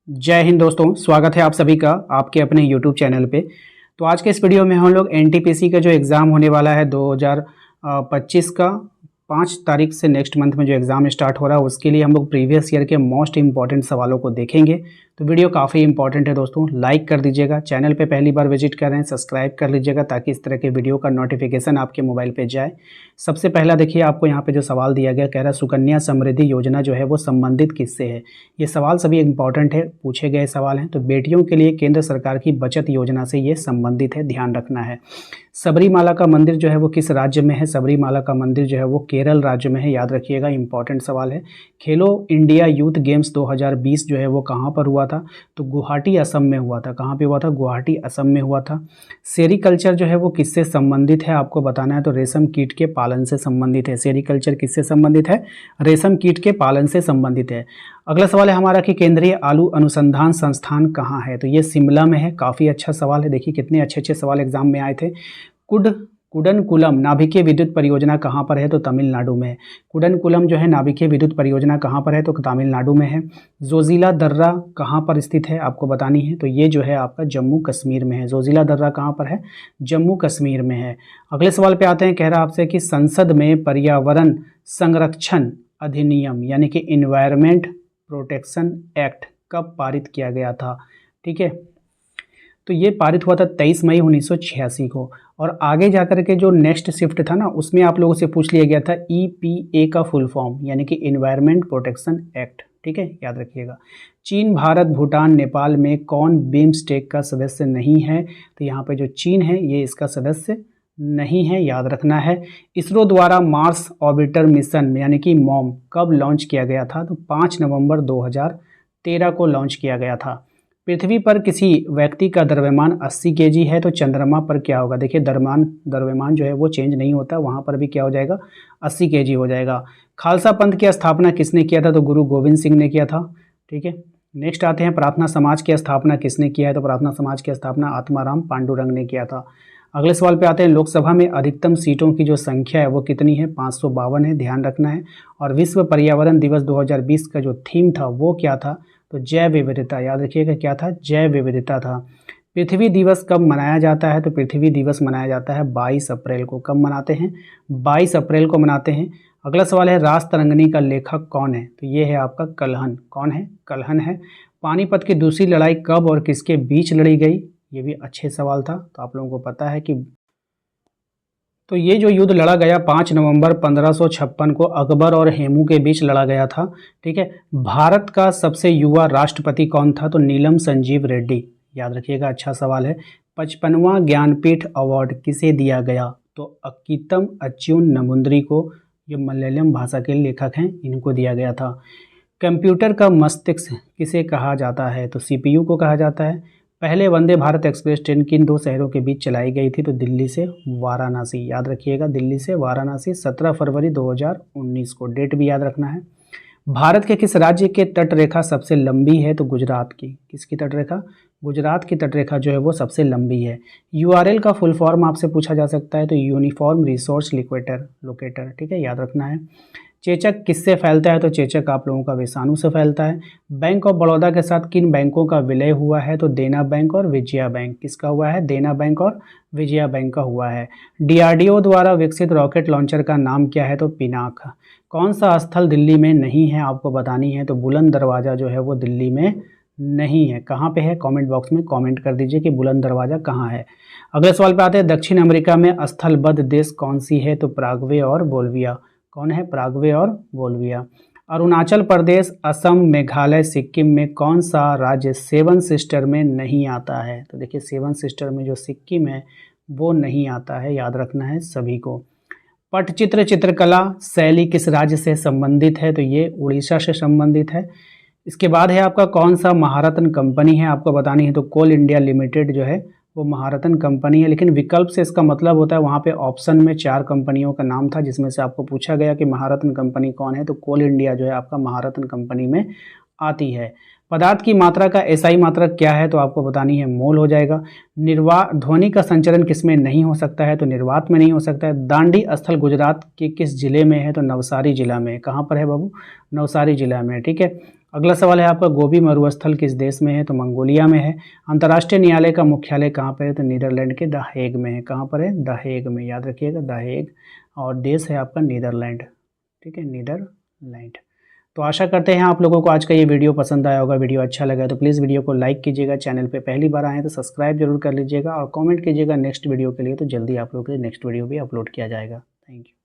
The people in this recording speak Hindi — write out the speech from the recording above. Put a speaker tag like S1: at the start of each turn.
S1: जय हिंद दोस्तों, स्वागत है आप सभी का आपके अपने YouTube चैनल पे। तो आज के इस वीडियो में हम लोग एनटीपीसी का जो एग्ज़ाम होने वाला है 2025 का 5 तारीख से नेक्स्ट मंथ में जो एग्ज़ाम स्टार्ट हो रहा है उसके लिए हम लोग प्रीवियस ईयर के मोस्ट इंपॉर्टेंट सवालों को देखेंगे। तो वीडियो काफ़ी इंपॉर्टेंट है दोस्तों, लाइक कर दीजिएगा। चैनल पे पहली बार विजिट कर रहे हैं सब्सक्राइब कर लीजिएगा ताकि इस तरह के वीडियो का नोटिफिकेशन आपके मोबाइल पे जाए। सबसे पहला देखिए, आपको यहाँ पे जो सवाल दिया गया कह रहा है सुकन्या समृद्धि योजना जो है वो संबंधित किससे है। ये सवाल सभी इंपॉर्टेंट है, पूछे गए सवाल हैं। तो बेटियों के लिए केंद्र सरकार की बचत योजना से ये संबंधित है, ध्यान रखना है। सबरीमाला का मंदिर जो है वो किस राज्य में है। सबरीमाला का मंदिर जो है वो केरल राज्य में है, याद रखिएगा, इंपॉर्टेंट सवाल है। खेलो इंडिया यूथ गेम्स 2020 जो है वो कहाँ पर हुआ था, तो गुवाहाटी असम में हुआ था। कहाँ पे हुआ था, गुवाहाटी असम में हुआ था। सेरीकल्चर जो है वो किससे संबंधित है आपको बताना है, तो रेशम कीट के पालन से संबंधित है। सेरीकल्चर किससे संबंधित है, रेशम कीट के पालन से संबंधित है। अगला सवाल है हमारा कि केंद्रीय आलू अनुसंधान संस्थान कहाँ है, तो ये शिमला में है। काफ़ी अच्छा सवाल है, देखिए कितने अच्छे अच्छे सवाल एग्जाम में आए थे। कुडनकुलम नाभिकीय विद्युत परियोजना कहाँ पर है, तो तमिलनाडु में है। कुडनकुलम जो है नाभिकीय विद्युत परियोजना कहाँ पर है, तो तमिलनाडु में है। जोजिला दर्रा कहाँ पर स्थित है आपको बतानी है, तो ये जो है आपका जम्मू कश्मीर में है। जोजिला दर्रा कहाँ पर है, जम्मू कश्मीर में है। अगले सवाल पे आते हैं, कह रहा आपसे कि संसद में पर्यावरण संरक्षण अधिनियम यानी कि इन्वायरमेंट प्रोटेक्शन एक्ट कब पारित किया गया था। ठीक है, तो ये पारित हुआ था 23 मई 1986 को। और आगे जाकर के जो नेक्स्ट शिफ्ट था ना, उसमें आप लोगों से पूछ लिया गया था EPA का फुल फॉर्म यानी कि इन्वायरमेंट प्रोटेक्शन एक्ट। ठीक है, याद रखिएगा। चीन, भारत, भूटान, नेपाल में कौन बिम्स्टेक का सदस्य नहीं है, तो यहाँ पे जो चीन है ये इसका सदस्य नहीं है, याद रखना है। इसरो द्वारा मार्स ऑर्बिटर मिशन यानी कि मॉम कब लॉन्च किया गया था, तो 5 नवंबर 2013 को लॉन्च किया गया था। पृथ्वी पर किसी व्यक्ति का द्रव्यमान 80 kg है, तो चंद्रमा पर क्या होगा। देखिए द्रव्यमान जो है वो चेंज नहीं होता, वहाँ पर भी क्या हो जाएगा, 80 kg हो जाएगा। खालसा पंथ की स्थापना किसने किया था, तो गुरु गोविंद सिंह ने किया था। ठीक है, नेक्स्ट आते हैं, प्रार्थना समाज की स्थापना किसने किया है, तो प्रार्थना समाज की स्थापना आत्माराम पांडुरंग ने किया था। अगले सवाल पे आते हैं, लोकसभा में अधिकतम सीटों की जो संख्या है वो कितनी है, 552 है, ध्यान रखना है। और विश्व पर्यावरण दिवस 2020 का जो थीम था वो क्या था, तो जैव विविधता, याद रखिएगा क्या था, जैव विविधता था। पृथ्वी दिवस कब मनाया जाता है, तो पृथ्वी दिवस मनाया जाता है 22 अप्रैल को। कब मनाते हैं, 22 अप्रैल को मनाते हैं। अगला सवाल है, रास तरंगिणी का लेखक कौन है, तो ये है आपका कल्हन। कौन है, कल्हन है। पानीपत की दूसरी लड़ाई कब और किसके बीच लड़ी गई, ये भी अच्छे सवाल था। तो आप लोगों को पता है कि तो ये जो युद्ध लड़ा गया 5 नवंबर 1556 को अकबर और हेमू के बीच लड़ा गया था। ठीक है, भारत का सबसे युवा राष्ट्रपति कौन था, तो नीलम संजीव रेड्डी, याद रखिएगा, अच्छा सवाल है। 55वां ज्ञानपीठ अवार्ड किसे दिया गया, तो अक्कीतम अच्युन नमुंद्री को, ये मलयालम भाषा के लेखक हैं, इनको दिया गया था। कंप्यूटर का मस्तिष्क किसे कहा जाता है, तो CPU को कहा जाता है। पहले वंदे भारत एक्सप्रेस ट्रेन किन दो शहरों के बीच चलाई गई थी, तो दिल्ली से वाराणसी, याद रखिएगा, दिल्ली से वाराणसी 17 फरवरी 2019 को, डेट भी याद रखना है। भारत के किस राज्य के तट रेखा सबसे लंबी है, तो गुजरात की। किसकी तट रेखा, गुजरात की तट रेखा जो है वो सबसे लंबी है। URL का फुल फॉर्म आपसे पूछा जा सकता है, तो यूनिफॉर्म रिसोर्स लोकेटर। ठीक है, याद रखना है। चेचक किससे फैलता है, तो चेचक आप लोगों का विषाणु से फैलता है। बैंक ऑफ बड़ौदा के साथ किन बैंकों का विलय हुआ है, तो देना बैंक और विजया बैंक। किसका हुआ है, देना बैंक और विजया बैंक का हुआ है। DRDO द्वारा विकसित रॉकेट लॉन्चर का नाम क्या है, तो पिनाक। कौन सा स्थल दिल्ली में नहीं है आपको बतानी है, तो बुलंद दरवाज़ा जो है वो दिल्ली में नहीं है। कहाँ पे है, कमेंट बॉक्स में कमेंट कर दीजिए कि बुलंद दरवाज़ा कहाँ है। अगले सवाल पे आते हैं, दक्षिण अमेरिका में स्थलबद्ध देश कौन सी है, तो पराग्वे और बोल्विया। कौन है, पराग्वे और बोल्विया। अरुणाचल प्रदेश, असम, मेघालय, सिक्किम में कौन सा राज्य 7 सिस्टर में नहीं आता है, तो देखिए 7 सिस्टर में जो सिक्किम है वो नहीं आता है, याद रखना है सभी को। पटचित्र चित्रकला शैली किस राज्य से संबंधित है, तो ये उड़ीसा से संबंधित है। इसके बाद है आपका कौन सा महारत्न कंपनी है आपको बतानी है, तो कोल इंडिया लिमिटेड जो है वो महारत्न कंपनी है। लेकिन विकल्प से इसका मतलब होता है, वहाँ पे ऑप्शन में 4 कंपनियों का नाम था जिसमें से आपको पूछा गया कि महारत्न कंपनी कौन है, तो कोल इंडिया जो है आपका महारत्न कंपनी में आती है। पदार्थ की मात्रा का SI मात्रक क्या है, तो आपको बतानी है मोल हो जाएगा। ध्वनि का संचरण किसमें नहीं हो सकता है, तो निर्वात में नहीं हो सकता है। दांडी स्थल गुजरात के किस जिले में है, तो नवसारी जिला में। कहाँ पर है बाबू, नवसारी जिला में। ठीक है, अगला सवाल है आपका, गोबी मरुस्थल किस देश में है? तो मंगोलिया में है। अंतर्राष्ट्रीय न्यायालय का मुख्यालय कहाँ पर है? तो नीदरलैंड के द हेग में है। कहाँ पर है? द हेग में, याद रखिएगा द हेग, और देश है आपका नीदरलैंड। ठीक है, नीदरलैंड। तो आशा करते हैं आप लोगों को आज का ये वीडियो पसंद आया होगा। वीडियो अच्छा लगा तो प्लीज़ वीडियो को लाइक कीजिएगा, चैनल पे पहली बार आए हैं तो सब्सक्राइब जरूर कर लीजिएगा और कमेंट कीजिएगा नेक्स्ट वीडियो के लिए, तो जल्दी आप लोगों के लिए नेक्स्ट वीडियो भी अपलोड किया जाएगा। Thank you.